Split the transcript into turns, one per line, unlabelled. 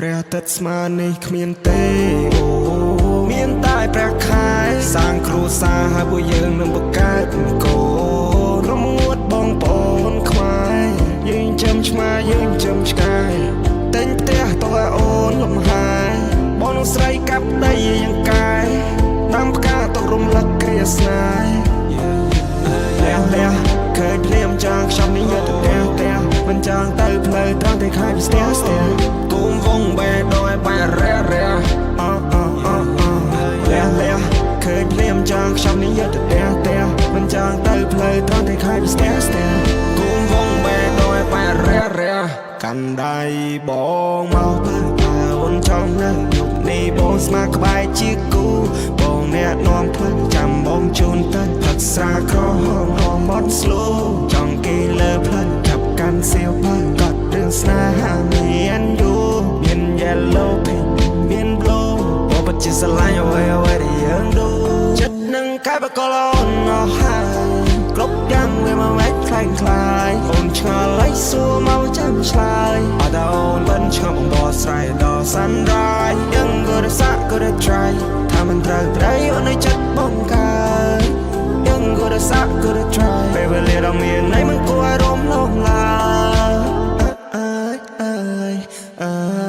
ព្រះទឹកស្មើនេះគ្មានទេអូមានតែព្រះខែសាងគ្រួសារហើយពួកយើងនឹងបង្កើតកូនរមួតបងប្អូនខ្មែរយើងចាំឆ្មាយើងចាំឆ្កែតែងផ្ទះតើអូនលំហាយបងនឹងស្រីកាប់ដីយ៉ាងកាយដាំផ្កាទុករំលឹកគ្រាស្នេហ៍លះឃើញភ្លាមចាងខ្ញុំនេះយកទៅផ្ទះមិនចាងទៅផ្លូវត្រង់តែខាយពីស្ទះគុំវងបែដោយបែរ៉រ៉លះឃើញភ្លាមចាងខ្ញុំនេះយកទៅផ្ទះមិនចាងទៅផ្លូវត្រង់តែខាយពីស្ទះគុំវងបែដោយបែរ៉កាន់ដៃបងមកបើអូនចង់នៅយុគនេះបងស្មាក្បែរជាគូបងអ្នកនាំផ្លូវចាំបងជូនទៅផឹកស្រាក្រហមហមបត់ស្លូចង់គេលើផ្លូវចាប់កាន់សៀវភៅកត់រឿងស្នេហាមានយូមាន yellow pink មាន blue បងពិតជាស្រឡាញ់អ្វីដែលយើងដូចិត្តនឹងកាយបកលអូនអស់ហើយគ្រប់យ៉ាងវាមកវែកខ្លាំងខ្លាយអូនឆ្ងល់ហើយសួរមកចាំឆ្លើយអត់អូនបិនឆ្ងល់បងបោះស្រ័យដល់ sunrise យើងក៏រសាក៏រ try ថាមិនត្រូវប្រៃអូននៅចិត្តបងកាយយើងក៏រសាក៏រ try ពេលវេលាដ៏មានន័យមិនគួរឲ្យរំលងឡើយ